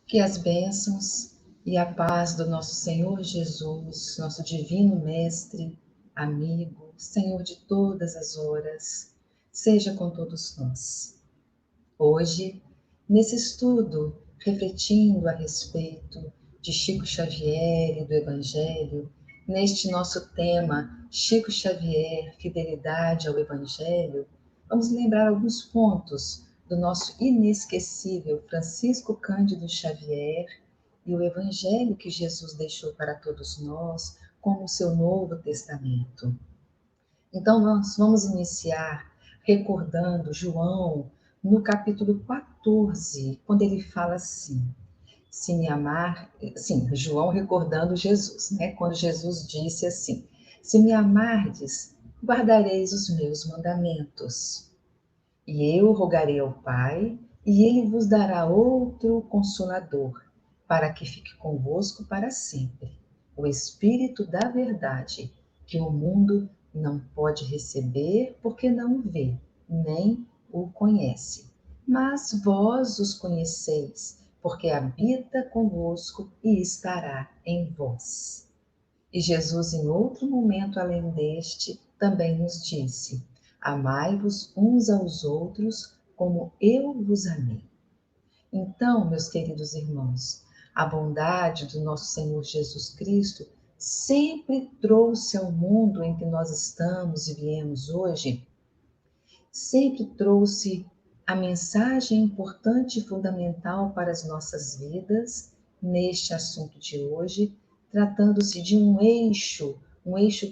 Que as bênçãos e a paz do nosso Senhor Jesus, nosso divino Mestre, amigo, Senhor de todas as horas, seja com todos nós. Hoje, nesse estudo, refletindo a respeito de Chico Xavier e do Evangelho, neste nosso tema, Chico Xavier, Fidelidade ao Evangelho, vamos lembrar alguns pontos do nosso inesquecível Francisco Cândido Xavier e o Evangelho que Jesus deixou para todos nós como o seu Novo Testamento. Então, nós vamos iniciar recordando João no capítulo 14, quando ele fala assim: se me amar, sim, João recordando Jesus, né? Quando Jesus disse assim: se me amardes, guardareis os meus mandamentos. E eu rogarei ao Pai, e ele vos dará outro consolador, para que fique convosco para sempre, o Espírito da verdade, que o mundo não pode receber, porque não o vê, nem o conhece. Mas vós os conheceis, porque habita convosco e estará em vós. E Jesus, em outro momento além deste, também nos disse: amai-vos uns aos outros como eu vos amei. Então, meus queridos irmãos, a bondade do nosso Senhor Jesus Cristo sempre trouxe ao mundo em que nós estamos e viemos hoje, sempre trouxe a mensagem importante e fundamental para as nossas vidas neste assunto de hoje, tratando-se de um eixo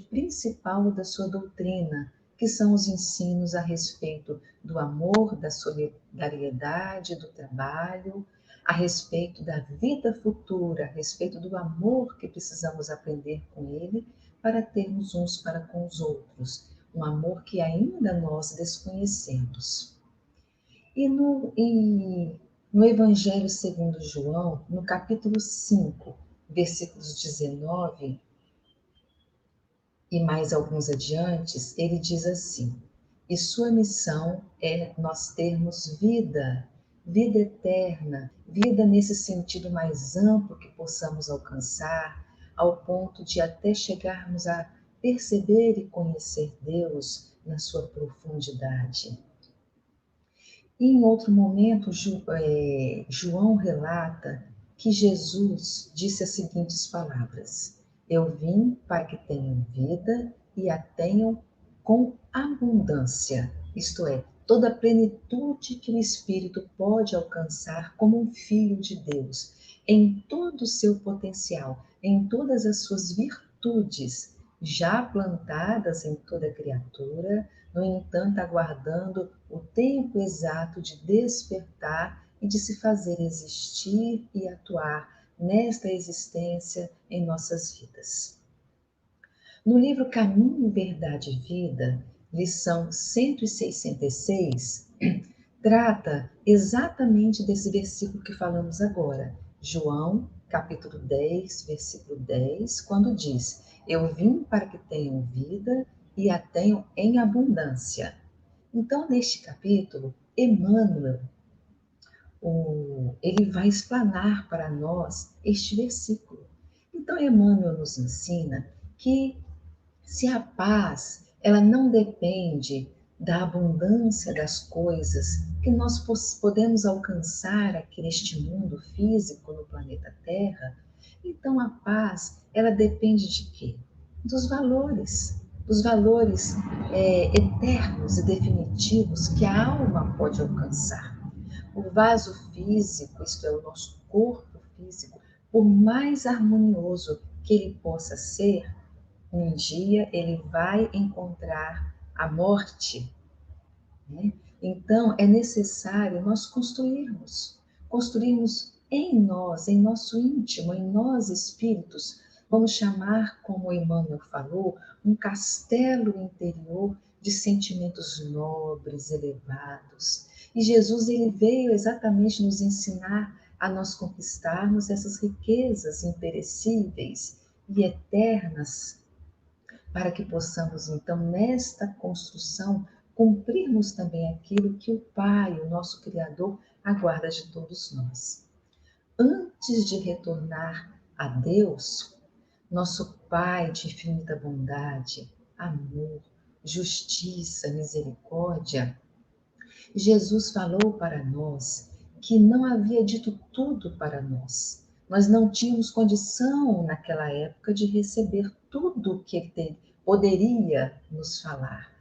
principal da sua doutrina, que são os ensinos a respeito do amor, da solidariedade, do trabalho, a respeito da vida futura, a respeito do amor que precisamos aprender com ele para termos uns para com os outros, um amor que ainda nós desconhecemos. E no Evangelho segundo João, no capítulo 5, versículos 19 e mais alguns adiante, ele diz assim: e sua missão é nós termos vida, vida eterna, vida nesse sentido mais amplo que possamos alcançar, ao ponto de até chegarmos a perceber e conhecer Deus na sua profundidade. E em outro momento, João relata que Jesus disse as seguintes palavras: eu vim para que tenham vida e a tenham com abundância, isto é, toda a plenitude que o Espírito pode alcançar como um filho de Deus, em todo o seu potencial, em todas as suas virtudes, já plantadas em toda criatura, no entanto, aguardando o tempo exato de despertar e de se fazer existir e atuar nesta existência em nossas vidas. No livro Caminho, Verdade e Vida, lição 166, trata exatamente desse versículo que falamos agora. João, capítulo 10, versículo 10, quando diz: eu vim para que tenham vida e a tenham em abundância. Então, neste capítulo, Emmanuel, ele vai explanar para nós este versículo. Então, Emmanuel nos ensina que se a paz, ela não depende da abundância das coisas que nós podemos alcançar aqui neste mundo físico, no planeta Terra, então a paz, ela depende de quê? Dos valores eternos e definitivos que a alma pode alcançar. O vaso físico, isto é, o nosso corpo físico, por mais harmonioso que ele possa ser, um dia ele vai encontrar a morte, né? Então é necessário nós construirmos em nós, em nosso íntimo, em nós espíritos, vamos chamar, como Emmanuel falou, um castelo interior de sentimentos nobres, elevados. E Jesus, ele veio exatamente nos ensinar a nós conquistarmos essas riquezas imperecíveis e eternas, para que possamos, então, nesta construção, cumprirmos também aquilo que o Pai, o nosso Criador, aguarda de todos nós. antes de retornar a Deus, nosso Pai de infinita bondade, amor, justiça, misericórdia, Jesus falou para nós que não havia dito tudo para nós. Nós não tínhamos condição naquela época de receber tudo que ele poderia nos falar.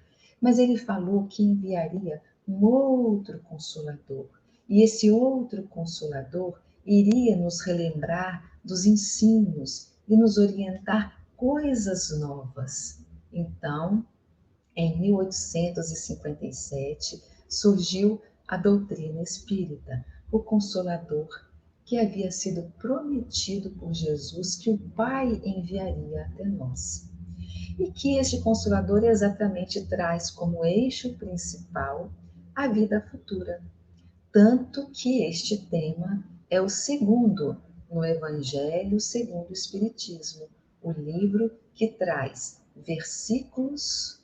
Mas ele falou que enviaria um outro consolador. E esse outro consolador iria nos relembrar dos ensinos e nos orientar coisas novas. Então, em 1857, surgiu a doutrina espírita, o Consolador, que havia sido prometido por Jesus que o Pai enviaria até nós. E que este Consolador exatamente traz como eixo principal a vida futura. Tanto que este tema é o segundo no Evangelho segundo o Espiritismo, o livro que traz versículos,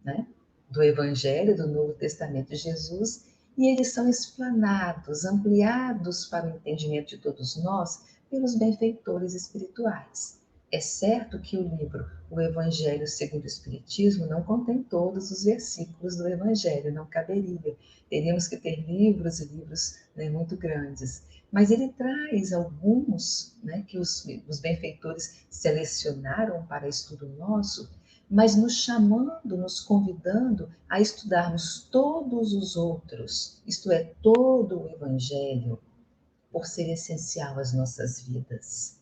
né, do Evangelho, do Novo Testamento de Jesus, e eles são explanados, ampliados para o entendimento de todos nós pelos benfeitores espirituais. É certo que o livro O Evangelho segundo o Espiritismo não contém todos os versículos do Evangelho, não caberia. Teríamos que ter livros e livros, né, muito grandes. Mas ele traz alguns, né, que os benfeitores selecionaram para estudo nosso, mas nos chamando, nos convidando a estudarmos todos os outros, isto é, todo o Evangelho, por ser essencial às nossas vidas.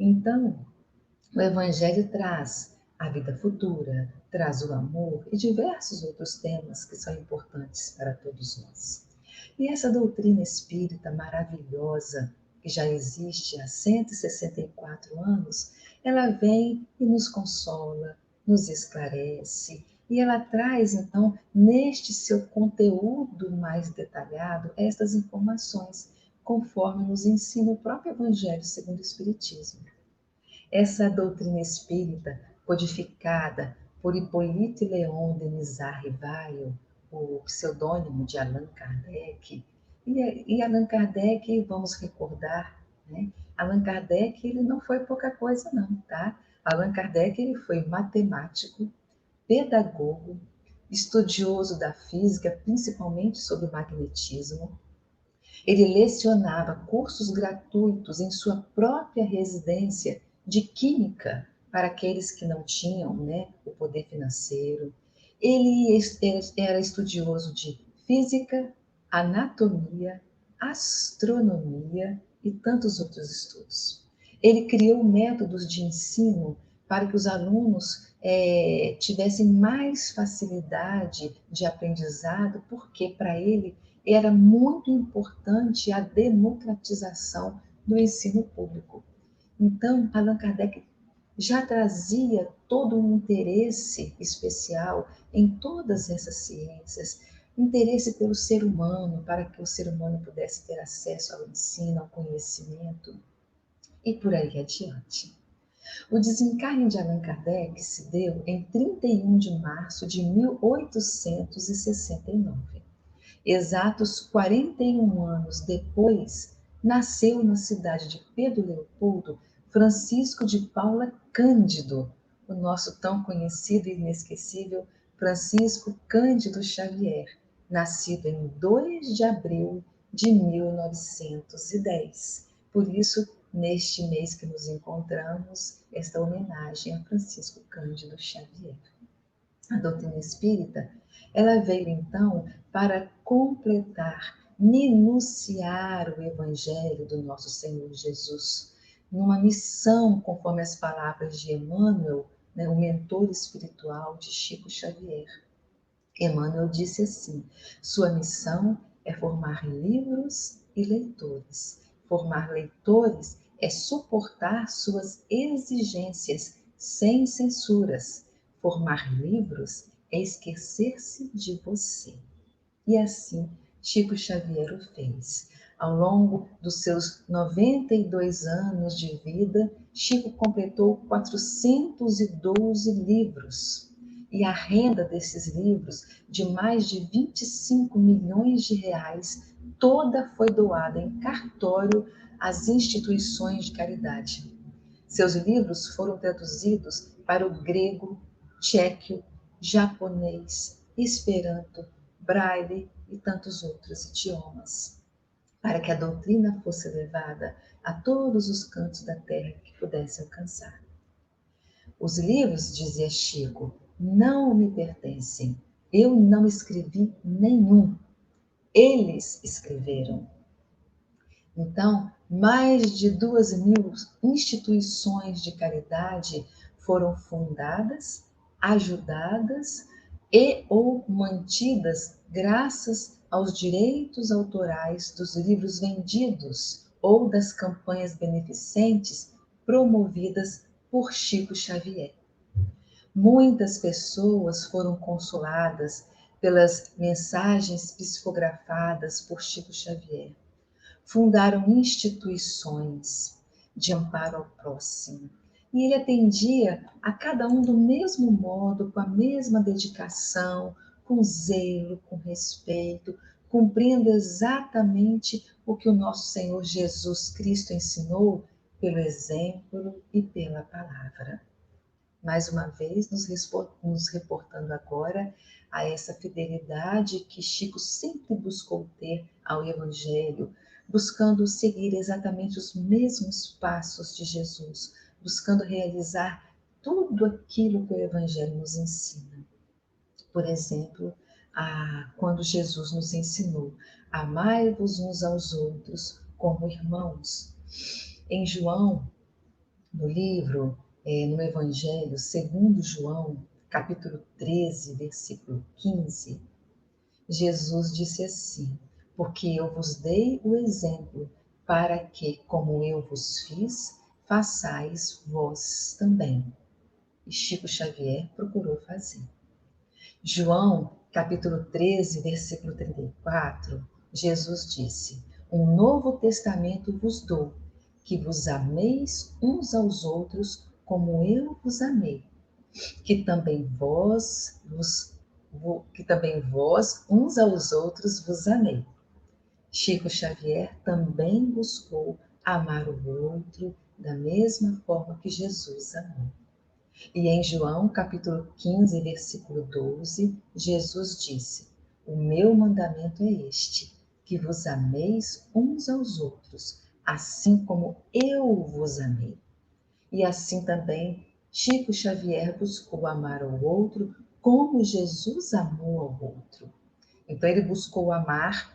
Então, o Evangelho traz a vida futura, traz o amor e diversos outros temas que são importantes para todos nós. E essa doutrina espírita maravilhosa, que já existe há 164 anos, ela vem e nos consola, nos esclarece, e ela traz, então, neste seu conteúdo mais detalhado, estas informações, conforme nos ensina o próprio Evangelho segundo o Espiritismo. Essa doutrina espírita, codificada por Hippolyte Léon Denisard Rivail, o pseudônimo de Allan Kardec, e Allan Kardec, vamos recordar, né? Allan Kardec, ele não foi pouca coisa não, tá? Allan Kardec, ele foi matemático, pedagogo, estudioso da física, principalmente sobre magnetismo. Ele lecionava cursos gratuitos em sua própria residência de química para aqueles que não tinham, né, o poder financeiro. Ele era estudioso de física, anatomia, astronomia e tantos outros estudos. Ele criou métodos de ensino para que os alunos tivessem mais facilidade de aprendizado, porque para ele era muito importante a democratização do ensino público. Então, Allan Kardec já trazia todo um interesse especial em todas essas ciências, interesse pelo ser humano, para que o ser humano pudesse ter acesso ao ensino, ao conhecimento e por aí adiante. O desencarne de Allan Kardec se deu em 31 de março de 1869. Exatos 41 anos depois, nasceu na cidade de Pedro Leopoldo Francisco de Paula Cândido, o nosso tão conhecido e inesquecível Francisco Cândido Xavier, nascido em 2 de abril de 1910. Por isso, neste mês que nos encontramos, esta homenagem a Francisco Cândido Xavier. A doutrina espírita, ela veio então para completar, minuciar o evangelho do nosso Senhor Jesus, numa missão conforme as palavras de Emmanuel, né, o mentor espiritual de Chico Xavier. Emmanuel disse assim: sua missão é formar livros e leitores. Formar leitores é suportar suas exigências sem censuras. Formar livros é esquecer-se de você. E assim Chico Xavier o fez. Ao longo dos seus 92 anos de vida, Chico completou 412 livros. E a renda desses livros, de mais de 25 milhões de reais, toda foi doada em cartório as instituições de caridade. Seus livros foram traduzidos para o grego, tcheco, japonês, esperanto, braille e tantos outros idiomas, para que a doutrina fosse levada a todos os cantos da terra que pudesse alcançar. Os livros, dizia Chico, não me pertencem. Eu não escrevi nenhum. Eles escreveram. Então, mais de 2.000 instituições de caridade foram fundadas, ajudadas e ou mantidas graças aos direitos autorais dos livros vendidos ou das campanhas beneficentes promovidas por Chico Xavier. Muitas pessoas foram consoladas pelas mensagens psicografadas por Chico Xavier. Fundaram instituições de amparo ao próximo. E ele atendia a cada um do mesmo modo, com a mesma dedicação, com zelo, com respeito, cumprindo exatamente o que o nosso Senhor Jesus Cristo ensinou pelo exemplo e pela palavra. Mais uma vez, nos reportando agora a essa fidelidade que Chico sempre buscou ter ao Evangelho, buscando seguir exatamente os mesmos passos de Jesus, buscando realizar tudo aquilo que o Evangelho nos ensina. Por exemplo, quando Jesus nos ensinou: amai-vos uns aos outros como irmãos. Em João, no livro, no Evangelho segundo João, capítulo 13, versículo 15, Jesus disse assim: porque eu vos dei o exemplo, para que, como eu vos fiz, façais vós também. E Chico Xavier procurou fazer. João, capítulo 13, versículo 34, Jesus disse: um novo testamento vos dou, que vos ameis uns aos outros como eu vos amei, que também vós uns aos outros vos amei. Chico Xavier também buscou amar o outro da mesma forma que Jesus amou. E em João, capítulo 15, versículo 12, Jesus disse: o meu mandamento é este, que vos ameis uns aos outros, assim como eu vos amei. E assim também Chico Xavier buscou amar o outro como Jesus amou ao outro. Então ele buscou amar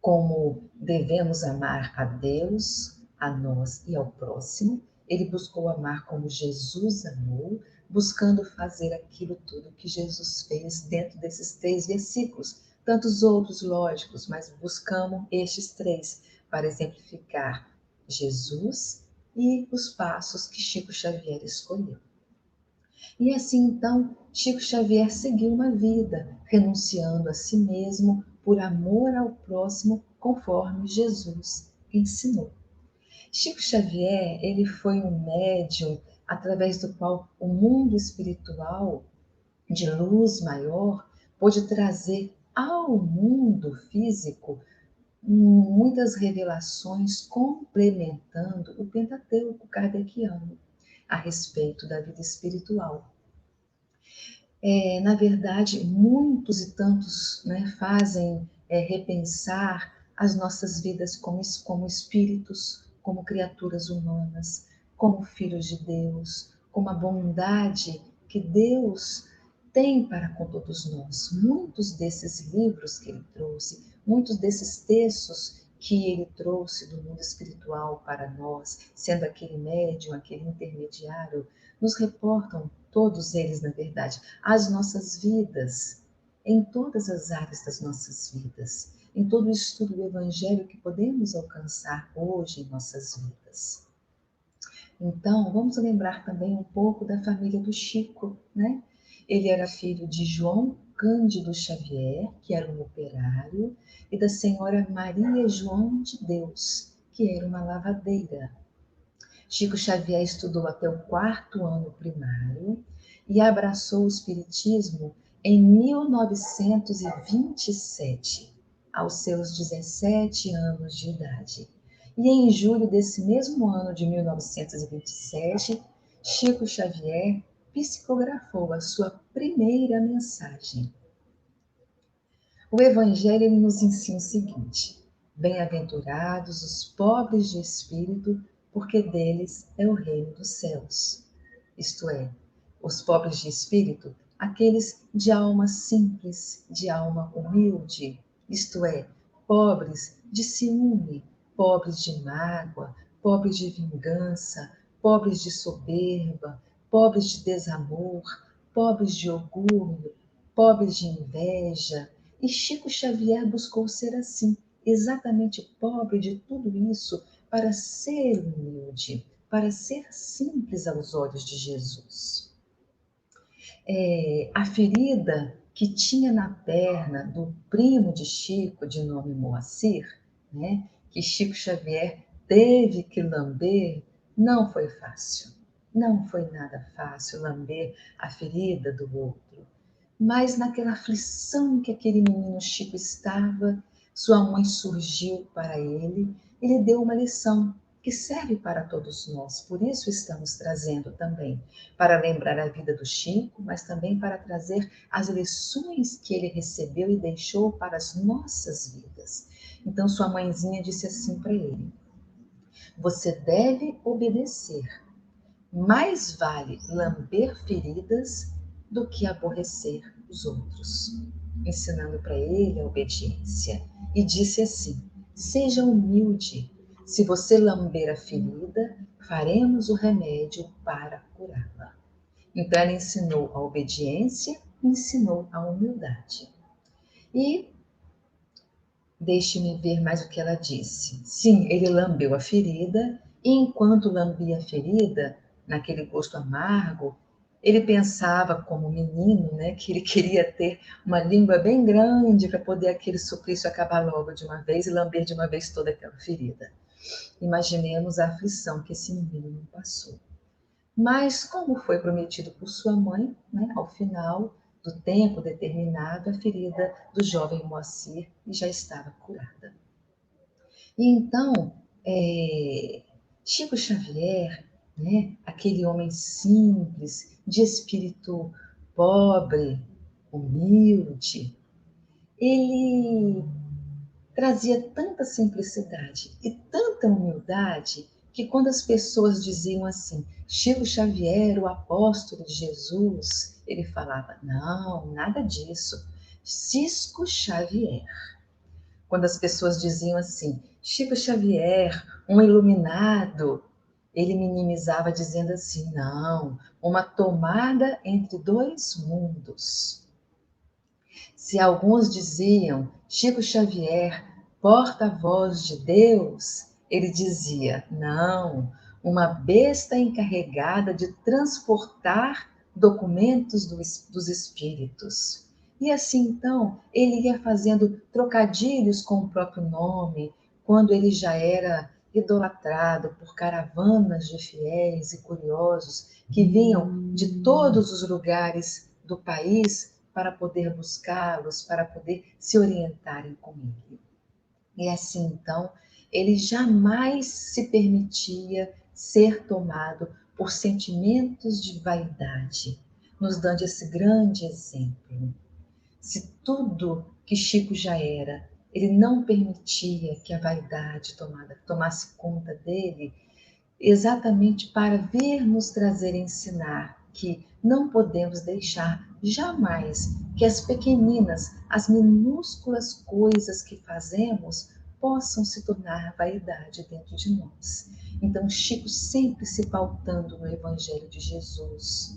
como devemos amar a Deus, a nós e ao próximo. Ele buscou amar como Jesus amou, buscando fazer aquilo tudo que Jesus fez dentro desses 3 versículos. Tantos outros, lógicos, mas buscamos estes 3 para exemplificar Jesus e os passos que Chico Xavier escolheu. E assim, então, Chico Xavier seguiu uma vida, renunciando a si mesmo por amor ao próximo, conforme Jesus ensinou. Chico Xavier, ele foi um médium através do qual o mundo espiritual de luz maior pôde trazer ao mundo físico muitas revelações complementando o Pentateuco kardeciano a respeito da vida espiritual. Na verdade, muitos e tantos, né, fazem repensar as nossas vidas como espíritos, como criaturas humanas, como filhos de Deus, como a bondade que Deus tem para com todos nós. Muitos desses livros que ele trouxe, muitos desses textos que ele trouxe do mundo espiritual para nós, sendo aquele médium, aquele intermediário, nos reportam, todos eles, na verdade, as nossas vidas, em todas as áreas das nossas vidas, em todo o estudo do Evangelho que podemos alcançar hoje em nossas vidas. Então, vamos lembrar também um pouco da família do Chico, né? Ele era filho de João Cândido Xavier, que era um operário, e da senhora Maria João de Deus, que era uma lavadeira. Chico Xavier estudou até o 4º ano primário e abraçou o espiritismo em 1927, aos seus 17 anos de idade. E em julho desse mesmo ano de 1927, Chico Xavier psicografou a sua primeira mensagem. O Evangelho ele nos ensina o seguinte: bem-aventurados os pobres de espírito, porque deles é o reino dos céus. Isto é, os pobres de espírito, aqueles de alma simples, de alma humilde, isto é, pobres de ciúme, pobres de mágoa, pobres de vingança, pobres de soberba, pobres de desamor, pobres de orgulho, pobres de inveja. E Chico Xavier buscou ser assim, exatamente pobre de tudo isso, para ser humilde, para ser simples aos olhos de Jesus. A ferida que tinha na perna do primo de Chico, de nome Moacir, né, que Chico Xavier teve que lamber, não foi fácil. Não foi nada fácil lamber a ferida do outro. Mas naquela aflição que aquele menino Chico estava, sua mãe surgiu para ele deu uma lição que serve para todos nós. Por isso estamos trazendo também, para lembrar a vida do Chico, mas também para trazer as lições que ele recebeu e deixou para as nossas vidas. Então sua mãezinha disse assim para ele: você deve obedecer. Mais vale lamber feridas do que aborrecer os outros, ensinando para ele a obediência. E disse assim: seja humilde. Se você lamber a ferida, faremos o remédio para curá-la. Então ela ensinou a obediência, ensinou a humildade. E deixe-me ver mais o que ela disse. Sim, ele lambeu a ferida, e enquanto lambia a ferida, naquele gosto amargo, ele pensava como menino, né, que ele queria ter uma língua bem grande para poder aquele suplício acabar logo de uma vez e lamber de uma vez toda aquela ferida. Imaginemos a aflição que esse menino passou. Mas, como foi prometido por sua mãe, né, ao final do tempo determinado, a ferida do jovem Moacir já estava curada. E então, Chico Xavier, né, aquele homem simples, de espírito pobre, humilde, ele trazia tanta simplicidade e tanta humildade que quando as pessoas diziam assim, Chico Xavier, o apóstolo de Jesus, ele falava, não, nada disso, Cisco Xavier. Quando as pessoas diziam assim, Chico Xavier, um iluminado, ele minimizava dizendo assim, não, uma tomada entre dois mundos. Se alguns diziam Chico Xavier, porta-voz de Deus, ele dizia, não, uma besta encarregada de transportar documentos dos espíritos. E assim então, ele ia fazendo trocadilhos com o próprio nome, quando ele já era idolatrado por caravanas de fiéis e curiosos que vinham de todos os lugares do país para poder buscá-los, para poder se orientarem com ele. E assim, então, ele jamais se permitia ser tomado por sentimentos de vaidade, nos dando esse grande exemplo. Se tudo que Chico já era, ele não permitia que a vaidade tomasse conta dele, exatamente para vir nos trazer ensinar que não podemos deixar jamais que as pequeninas, as minúsculas coisas que fazemos possam se tornar vaidade dentro de nós. Então, Chico sempre se pautando no Evangelho de Jesus,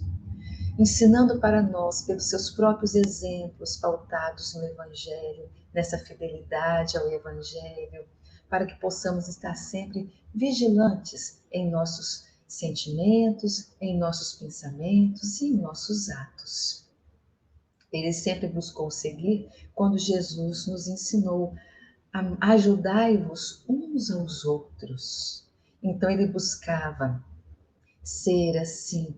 ensinando para nós, pelos seus próprios exemplos pautados no Evangelho, nessa fidelidade ao Evangelho, para que possamos estar sempre vigilantes em nossos sentimentos, em nossos pensamentos e em nossos atos. Ele sempre buscou seguir quando Jesus nos ensinou a ajudai-vos uns aos outros. Então ele buscava ser assim,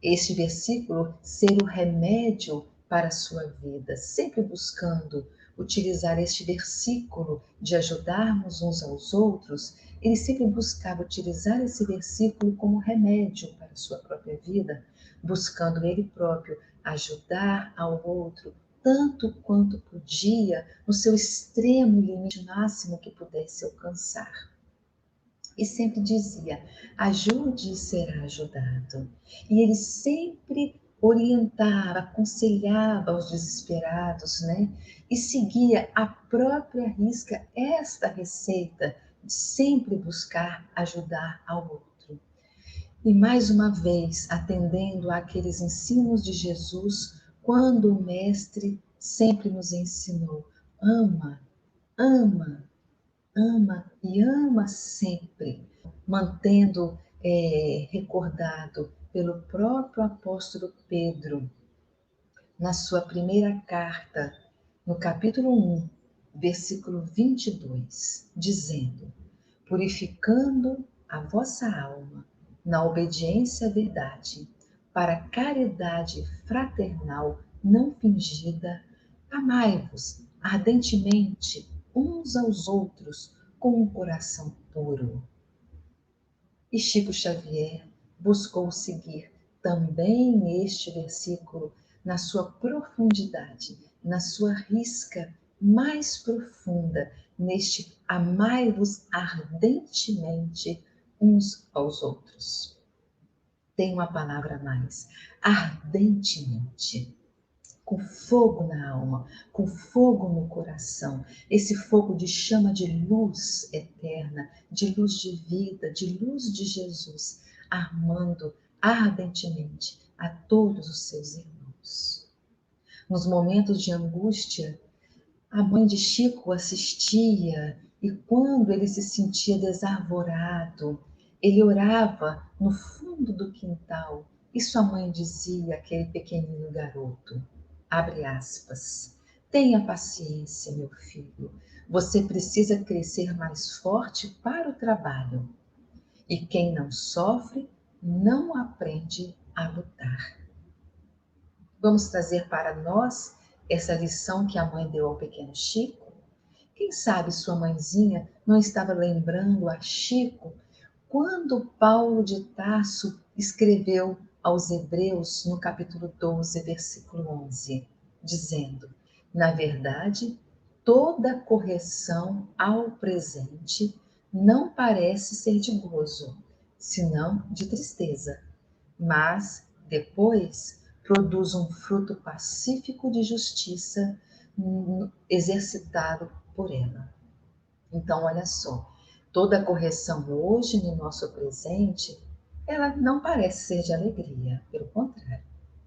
este versículo ser o remédio para a sua vida, sempre buscando utilizar este versículo de ajudarmos uns aos outros, ele sempre buscava utilizar esse versículo como remédio para a sua própria vida, buscando ele próprio ajudar ao outro tanto quanto podia, no seu extremo limite máximo que pudesse alcançar. E sempre dizia: ajude e será ajudado. E ele sempre orientava, aconselhava os desesperados, né? E seguia a própria risca esta receita de sempre buscar ajudar ao outro. E mais uma vez, atendendo àqueles ensinos de Jesus, quando o Mestre sempre nos ensinou: ama, ama, ama e ama sempre, mantendo recordado pelo próprio apóstolo Pedro, na sua primeira carta, no capítulo 1, versículo 22, dizendo: purificando a vossa alma na obediência à verdade, para a caridade fraternal não fingida, amai-vos ardentemente uns aos outros com um coração puro. E Chico Xavier buscou seguir também este versículo na sua profundidade, na sua risca mais profunda, neste amai-vos ardentemente uns aos outros. Tem uma palavra a mais: ardentemente. Com fogo na alma, com fogo no coração, esse fogo de chama de luz eterna, de luz de vida, de luz de Jesus, amando ardentemente a todos os seus irmãos. Nos momentos de angústia, a mãe de Chico assistia e quando ele se sentia desarvorado, ele orava no fundo do quintal e sua mãe dizia àquele pequenino garoto, abre aspas, tenha paciência, meu filho, você precisa crescer mais forte para o trabalho. E quem não sofre, não aprende a lutar. Vamos trazer para nós essa lição que a mãe deu ao pequeno Chico? Quem sabe sua mãezinha não estava lembrando a Chico quando Paulo de Tarso escreveu aos Hebreus no capítulo 12, versículo 11, dizendo: na verdade, toda correção ao presente não parece ser de gozo, senão de tristeza, mas depois produz um fruto pacífico de justiça exercitado por ela. Então, olha só, toda correção hoje no nosso presente, ela não parece ser de alegria, pelo contrário,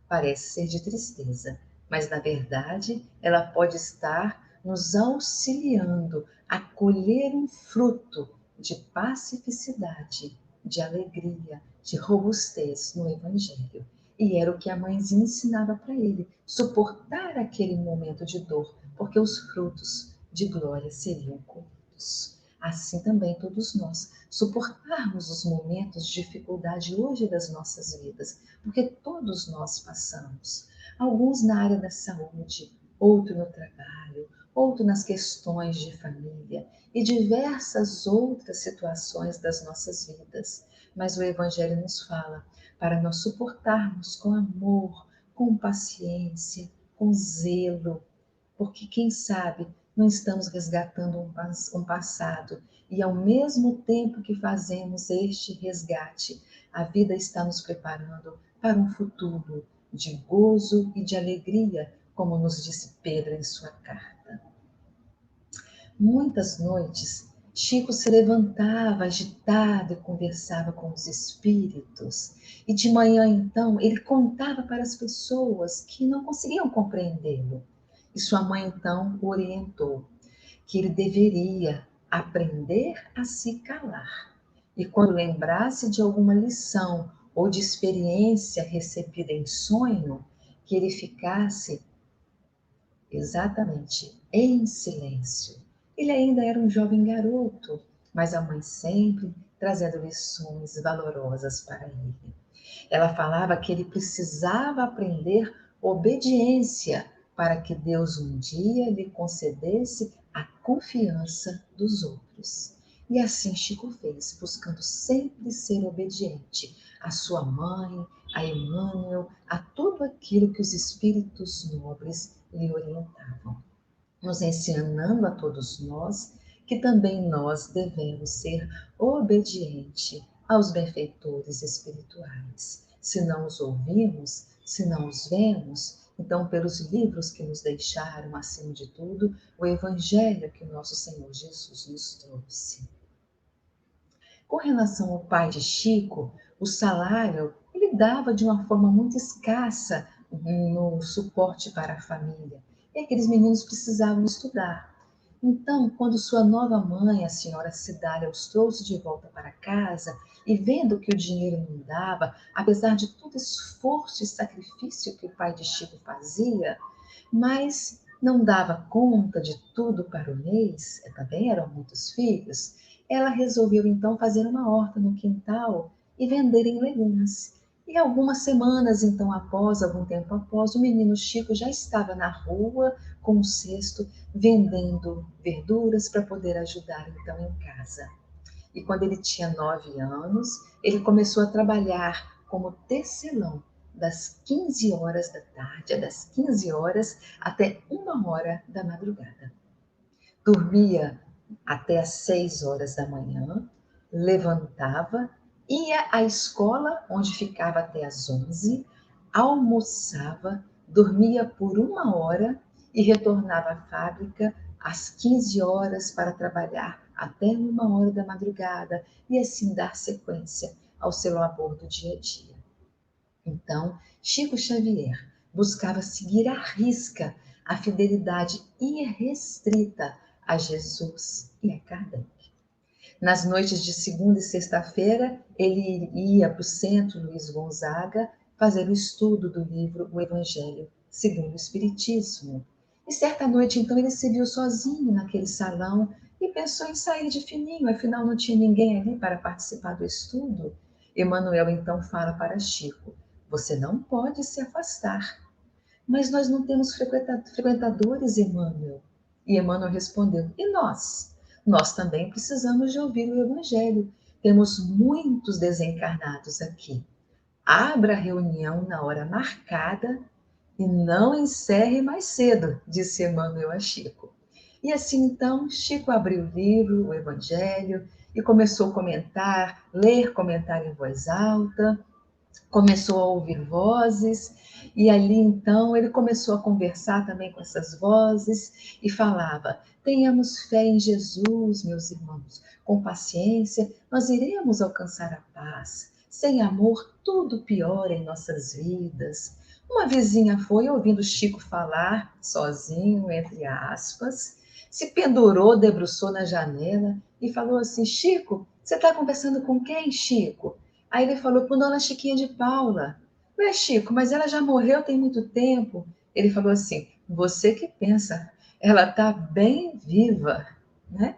parece ser de tristeza, mas na verdade ela pode estar nos auxiliando a colher um fruto de pacificidade, de alegria, de robustez no Evangelho. E era o que a mãezinha ensinava para ele, suportar aquele momento de dor, porque os frutos de glória seriam colhidos. Assim também todos nós, suportarmos os momentos de dificuldade hoje das nossas vidas, porque todos nós passamos. Alguns na área da saúde, outro no trabalho, outro nas questões de família e diversas outras situações das nossas vidas. Mas o Evangelho nos fala para nós suportarmos com amor, com paciência, com zelo, porque quem sabe não estamos resgatando um passado e ao mesmo tempo que fazemos este resgate, a vida está nos preparando para um futuro de gozo e de alegria, como nos disse Pedro em sua carta. Muitas noites, Chico se levantava agitado e conversava com os espíritos. E de manhã, então, ele contava para as pessoas que não conseguiam compreendê-lo. E sua mãe, então, o orientou que ele deveria aprender a se calar. E quando lembrasse de alguma lição ou de experiência recebida em sonho, que ele ficasse exatamente em silêncio. Ele ainda era um jovem garoto, mas a mãe sempre trazendo lições valorosas para ele. Ela falava que ele precisava aprender obediência para que Deus um dia lhe concedesse a confiança dos outros. E assim Chico fez, buscando sempre ser obediente à sua mãe, a Emmanuel, a tudo aquilo que os espíritos nobres lhe orientavam, nos ensinando a todos nós que também nós devemos ser obedientes aos benfeitores espirituais. Se não os ouvimos, se não os vemos, então pelos livros que nos deixaram, acima de tudo, o Evangelho que o nosso Senhor Jesus nos trouxe. Com relação ao pai de Chico, o salário ele dava de uma forma muito escassa no suporte para a família. E aqueles meninos precisavam estudar. Então, quando sua nova mãe, a senhora Cidália, os trouxe de volta para casa e vendo que o dinheiro não dava, apesar de todo esforço e sacrifício que o pai de Chico fazia, mas não dava conta de tudo para o mês, também eram muitos filhos, ela resolveu então fazer uma horta no quintal e vender em legumes. E algumas semanas então após, algum tempo após, o menino Chico já estava na rua com um cesto vendendo verduras para poder ajudar então em casa. E quando ele tinha 9 anos, ele começou a trabalhar como tecelão das 15 horas da tarde, das 15 horas até 1 hora da madrugada. Dormia até às 6 horas da manhã, levantava, ia à escola, onde ficava até às 11, almoçava, dormia por 1 hora e retornava à fábrica às 15 horas para trabalhar até 1 hora da madrugada e assim dar sequência ao seu labor do dia a dia. Então, Chico Xavier buscava seguir à risca a fidelidade irrestrita a Jesus e a Kardec. Nas noites de segunda e sexta-feira, ele ia para o Centro Luiz Gonzaga fazer o estudo do livro O Evangelho segundo o Espiritismo. E certa noite, então, ele se viu sozinho naquele salão e pensou em sair de fininho, afinal não tinha ninguém ali para participar do estudo. Emmanuel então fala para Chico: você não pode se afastar. Mas nós não temos frequentadores, Emmanuel. E Emmanuel respondeu: e nós? Nós também precisamos de ouvir o Evangelho. Temos muitos desencarnados aqui. Abra a reunião na hora marcada e não encerre mais cedo, disse Emmanuel a Chico. E assim então, Chico abriu o livro, o Evangelho, e começou a comentar, ler comentário em voz alta, começou a ouvir vozes, e ali então ele começou a conversar também com essas vozes e falava: tenhamos fé em Jesus, meus irmãos, com paciência nós iremos alcançar a paz. Sem amor, tudo piora em nossas vidas. Uma vizinha foi, ouvindo Chico falar, sozinho, entre aspas, se pendurou, debruçou na janela e falou assim: Chico, você está conversando com quem, Chico? Aí ele falou com Dona Chiquinha de Paula. Ué, Chico, mas ela já morreu tem muito tempo. Ele falou assim: você que pensa, ela está bem viva, né?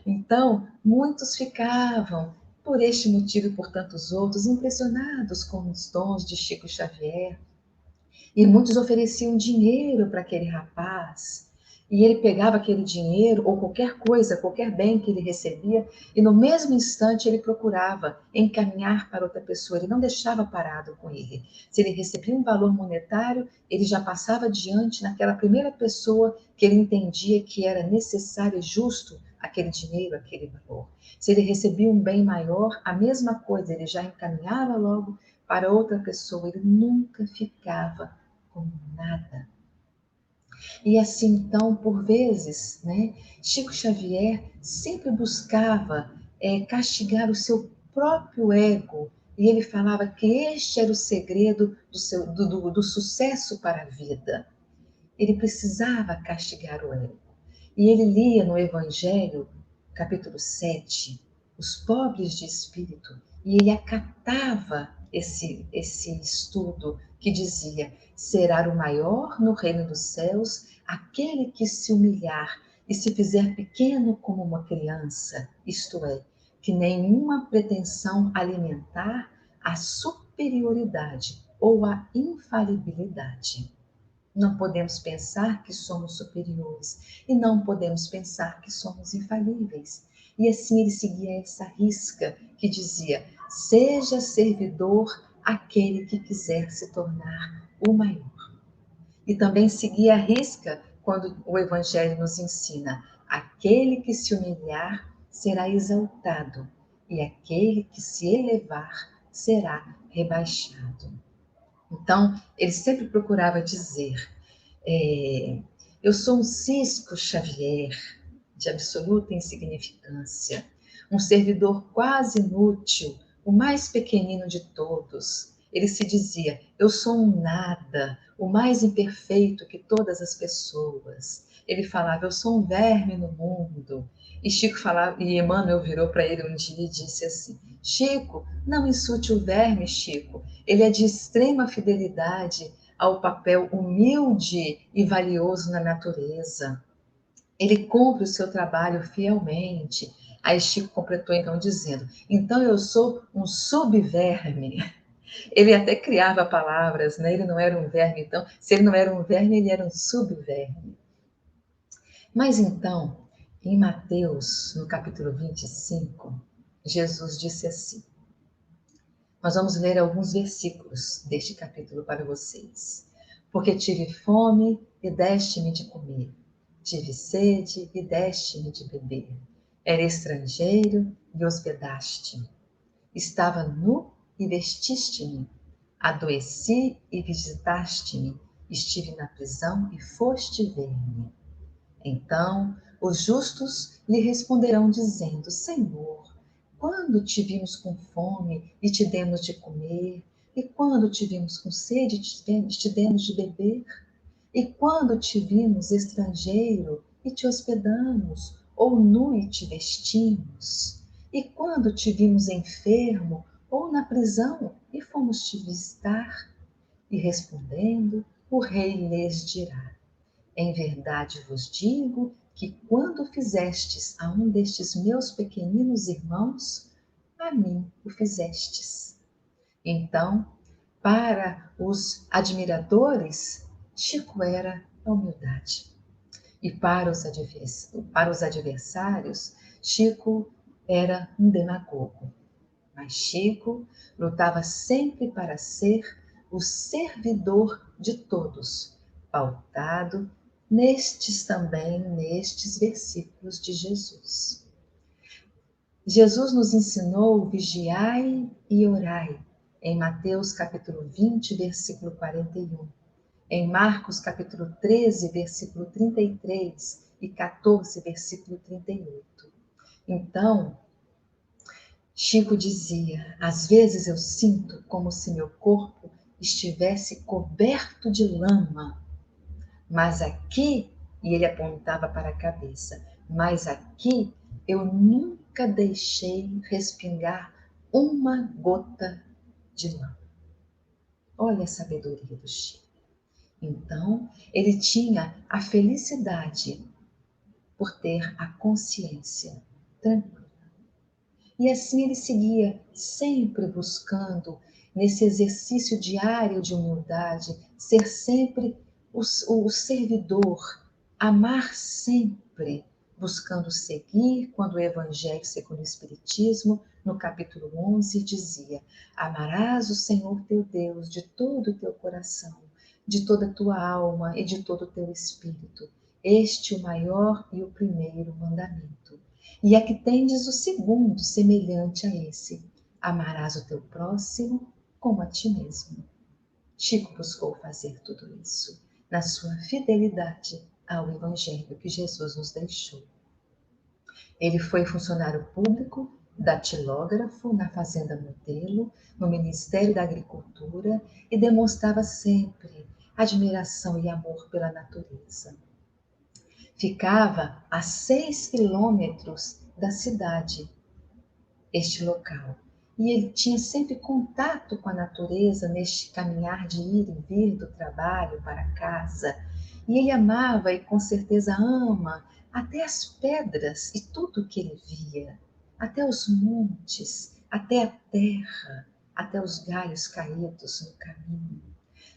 Então, muitos ficavam, por este motivo e por tantos outros, impressionados com os dons de Chico Xavier. E muitos ofereciam dinheiro para aquele rapaz. E ele pegava aquele dinheiro ou qualquer coisa, qualquer bem que ele recebia, e no mesmo instante ele procurava encaminhar para outra pessoa. Ele não deixava parado com ele. Se ele recebia um valor monetário, ele já passava adiante naquela primeira pessoa que ele entendia que era necessário e justo aquele dinheiro, aquele valor. Se ele recebia um bem maior, a mesma coisa, ele já encaminhava logo para outra pessoa. Ele nunca ficava com nada. E assim, então, por vezes, né, Chico Xavier sempre buscava castigar o seu próprio ego, e ele falava que este era o segredo do sucesso para a vida. Ele precisava castigar o ego. E ele lia no Evangelho, capítulo 7, os pobres de espírito, e ele acatava esse estudo que dizia: será o maior no reino dos céus aquele que se humilhar e se fizer pequeno como uma criança, isto é, que nenhuma pretensão alimentar a superioridade ou a infalibilidade. Não podemos pensar que somos superiores e não podemos pensar que somos infalíveis. E assim ele seguia essa risca que dizia: seja servidor aquele que quiser se tornar o maior. E também seguir a risca quando o Evangelho nos ensina: aquele que se humilhar será exaltado, e aquele que se elevar será rebaixado. Então, ele sempre procurava dizer: eu sou um Cisco Xavier, de absoluta insignificância, um servidor quase inútil, o mais pequenino de todos. Ele se dizia: eu sou um nada, o mais imperfeito que todas as pessoas. Ele falava: eu sou um verme no mundo. E Chico falava, e Emmanuel virou para ele um dia e disse assim: Chico, não insulte o verme, Chico. Ele é de extrema fidelidade ao papel humilde e valioso na natureza. Ele cumpre o seu trabalho fielmente. Aí Chico completou então dizendo: então eu sou um subverme. Ele até criava palavras, né? Ele não era um verme, então, se ele não era um verme, ele era um subverme. Mas então, em Mateus, no capítulo 25, Jesus disse assim: nós vamos ler alguns versículos deste capítulo para vocês. Porque tive fome e deste-me de comer. Tive sede e deste-me de beber. Era estrangeiro e hospedaste-me. Estava nu e vestiste-me. Adoeci e visitaste-me. Estive na prisão e foste ver-me. Então os justos lhe responderão dizendo: Senhor, quando te vimos com fome e te demos de comer? E quando te vimos com sede e te demos de beber? E quando te vimos estrangeiro e te hospedamos? Ou nu e te vestimos? E quando te vimos enfermo ou na prisão e fomos te visitar? E respondendo, o rei lhes dirá: em verdade vos digo que quando fizestes a um destes meus pequeninos irmãos, a mim o fizestes. Então, para os admiradores, Chico era a humildade. E para os adversários, Chico era um demagogo. Mas Chico lutava sempre para ser o servidor de todos, pautado nestes versículos de Jesus. Jesus nos ensinou vigiai e orai, em Mateus capítulo 20, versículo 41, em Marcos capítulo 13, versículo 33 e 14, versículo 38. Então, Chico dizia: às vezes eu sinto como se meu corpo estivesse coberto de lama, mas aqui, e ele apontava para a cabeça, mas aqui eu nunca deixei respingar uma gota de lama. Olha a sabedoria do Chico. Então, ele tinha a felicidade por ter a consciência tranquila. E assim ele seguia, sempre buscando, nesse exercício diário de humildade, ser sempre o servidor, amar sempre, buscando seguir, quando o Evangelho segundo o Espiritismo, no capítulo 11, dizia: amarás o Senhor teu Deus de todo o teu coração, de toda a tua alma e de todo o teu espírito. Este o maior e o primeiro mandamento. E aqui tendes o segundo, semelhante a esse: amarás o teu próximo como a ti mesmo. Chico buscou fazer tudo isso na sua fidelidade ao Evangelho que Jesus nos deixou. Ele foi funcionário público, datilógrafo na Fazenda Modelo, no Ministério da Agricultura e demonstrava sempre admiração e amor pela natureza. Ficava a 6 quilômetros da cidade, este local. E ele tinha sempre contato com a natureza neste caminhar de ir e vir do trabalho para casa. E ele amava e com certeza ama até as pedras e tudo que ele via, até os montes, até a terra, até os galhos caídos no caminho.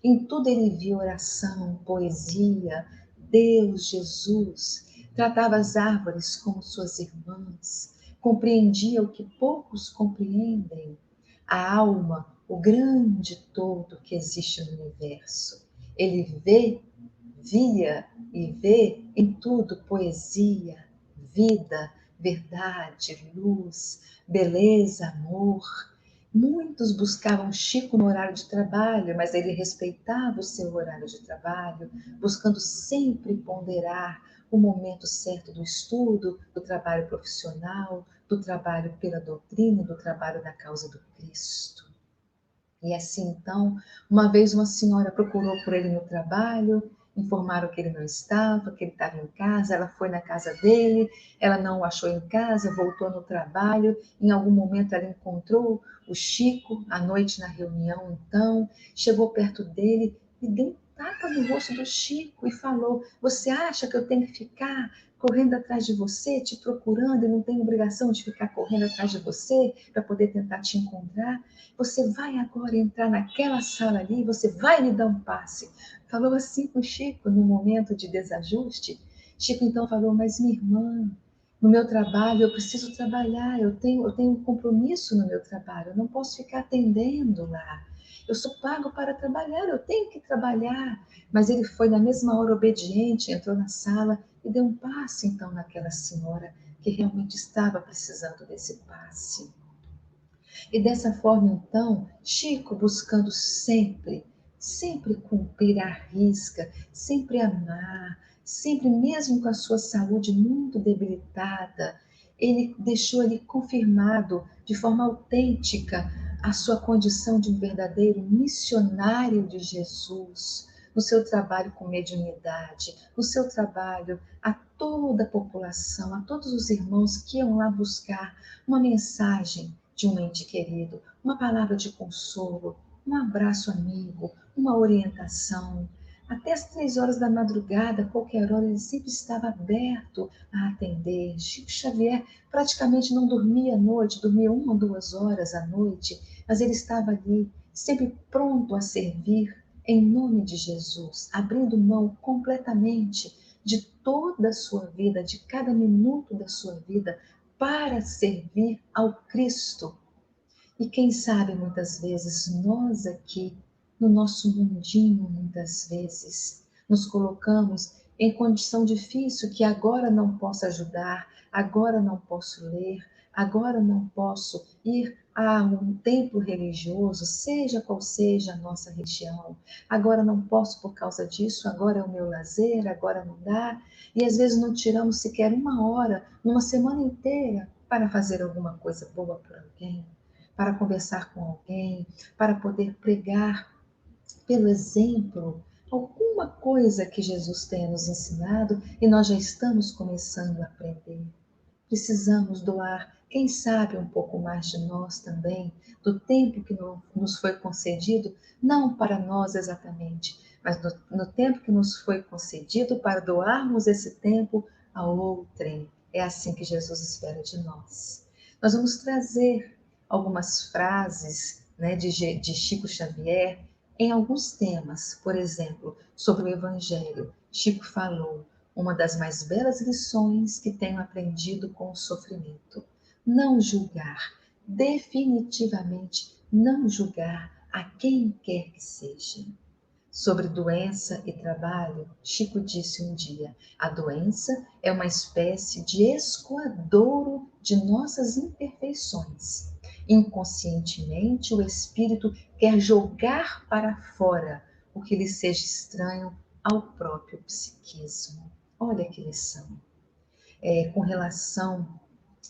Em tudo ele via oração, poesia, Deus, Jesus. Tratava as árvores como suas irmãs. Compreendia o que poucos compreendem. A alma, o grande todo que existe no universo. Ele via e vê em tudo poesia, vida, verdade, luz, beleza, amor. Muitos buscavam Chico no horário de trabalho, mas ele respeitava o seu horário de trabalho, buscando sempre ponderar o momento certo do estudo, do trabalho profissional, do trabalho pela doutrina, do trabalho da causa do Cristo. E assim, então, uma vez uma senhora procurou por ele no trabalho, informaram que ele não estava, que ele estava em casa, ela foi na casa dele, ela não o achou em casa, voltou no trabalho, em algum momento ela encontrou o Chico, à noite na reunião, então, chegou perto dele e deu um tapa no rosto do Chico e falou: "Você acha que eu tenho que ficar correndo atrás de você, te procurando, e não tenho obrigação de ficar correndo atrás de você para poder tentar te encontrar? Você vai agora entrar naquela sala ali, você vai me dar um passe." Falou assim com Chico no momento de desajuste. Chico então falou: "Mas minha irmã, no meu trabalho eu preciso trabalhar, eu tenho um compromisso no meu trabalho, eu não posso ficar atendendo lá. Eu sou pago para trabalhar, eu tenho que trabalhar." Mas ele foi na mesma hora obediente, entrou na sala e deu um passe então naquela senhora que realmente estava precisando desse passe. E dessa forma, então, Chico buscando sempre cumprir à risca, sempre amar, sempre, mesmo com a sua saúde muito debilitada, ele deixou ali confirmado de forma autêntica a sua condição de um verdadeiro missionário de Jesus, no seu trabalho com mediunidade, no seu trabalho a toda a população, a todos os irmãos que iam lá buscar uma mensagem de um ente querido, uma palavra de consolo, um abraço amigo, uma orientação. Até as 3 horas da madrugada, qualquer hora, ele sempre estava aberto a atender. Chico Xavier praticamente não dormia à noite, dormia 1 ou 2 horas à noite, mas ele estava ali, sempre pronto a servir em nome de Jesus, abrindo mão completamente de toda a sua vida, de cada minuto da sua vida, para servir ao Cristo. E quem sabe muitas vezes nós aqui, no nosso mundinho, muitas vezes nos colocamos em condição difícil, que agora não posso ajudar, agora não posso ler, agora não posso ir a um templo religioso, seja qual seja a nossa religião, agora não posso por causa disso, agora é o meu lazer, agora não dá, e às vezes não tiramos sequer 1 hora, numa semana inteira, para fazer alguma coisa boa por alguém, para conversar com alguém, para poder pregar pelo exemplo alguma coisa que Jesus tenha nos ensinado e nós já estamos começando a aprender. Precisamos doar, quem sabe, um pouco mais de nós também, do tempo que nos foi concedido, não para nós exatamente, mas no tempo que nos foi concedido para doarmos esse tempo a outrem. É assim que Jesus espera de nós. Nós vamos trazer algumas frases, né, de Chico Xavier em alguns temas. Por exemplo, sobre o Evangelho. Chico falou: "Uma das mais belas lições que tenho aprendido com o sofrimento: não julgar, definitivamente não julgar a quem quer que seja." Sobre doença e trabalho, Chico disse um dia: "A doença é uma espécie de escoadouro de nossas imperfeições. Inconscientemente, o espírito quer jogar para fora o que lhe seja estranho ao próprio psiquismo." Olha que lição. Com relação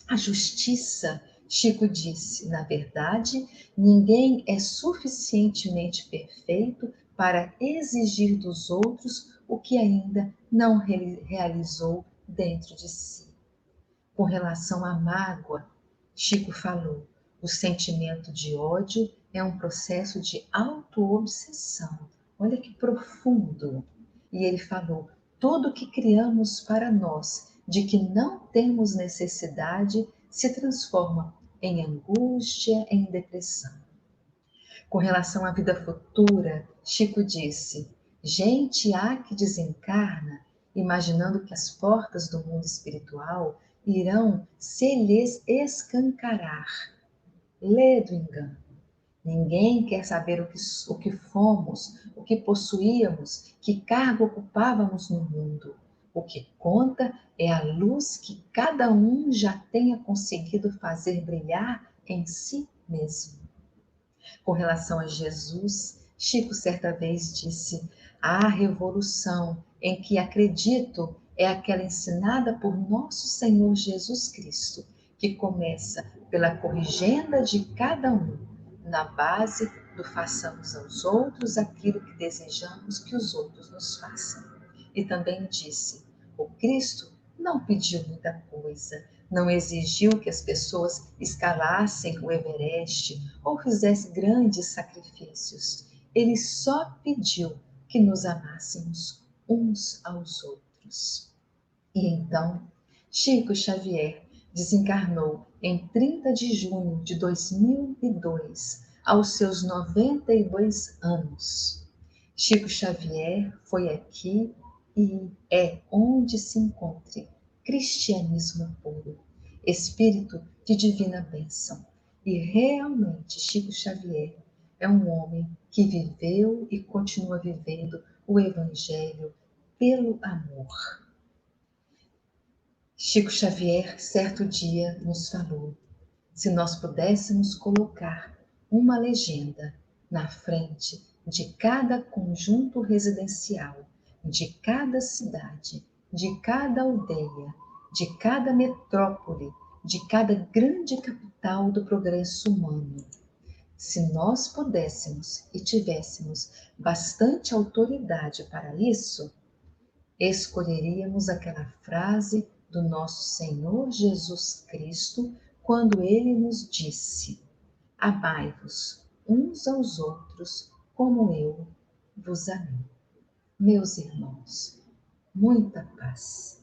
à justiça, Chico disse: "Na verdade, ninguém é suficientemente perfeito para exigir dos outros o que ainda não realizou dentro de si." Com relação à mágoa, Chico falou: "O sentimento de ódio é um processo de autoobsessão." Olha que profundo. E ele falou: "Tudo que criamos para nós, de que não temos necessidade, se transforma em angústia, em depressão." Com relação à vida futura, Chico disse: gente há que desencarna, imaginando que as portas do mundo espiritual irão se lhes escancarar. Lê do engano. Ninguém quer saber o que fomos, o que possuíamos, que cargo ocupávamos no mundo. O que conta é a luz que cada um já tenha conseguido fazer brilhar em si mesmo. Com relação a Jesus, Chico certa vez disse: a revolução em que acredito é aquela ensinada por nosso Senhor Jesus Cristo, que começa pela corrigenda de cada um, na base do façamos aos outros aquilo que desejamos que os outros nos façam. E também disse: o Cristo não pediu muita coisa, não exigiu que as pessoas escalassem o Everest ou fizessem grandes sacrifícios. Ele só pediu que nos amássemos uns aos outros. E então, Chico Xavier desencarnou em 30 de junho de 2002, aos seus 92 anos. Chico Xavier foi aqui e é onde se encontre cristianismo puro, espírito de divina bênção. E realmente Chico Xavier é um homem que viveu e continua vivendo o Evangelho pelo amor. Chico Xavier, certo dia, nos falou: se nós pudéssemos colocar uma legenda na frente de cada conjunto residencial, de cada cidade, de cada aldeia, de cada metrópole, de cada grande capital do progresso humano, se nós pudéssemos e tivéssemos bastante autoridade para isso, escolheríamos aquela frase do nosso Senhor Jesus Cristo, quando ele nos disse: amai-vos uns aos outros como eu vos amei. Meus irmãos, muita paz.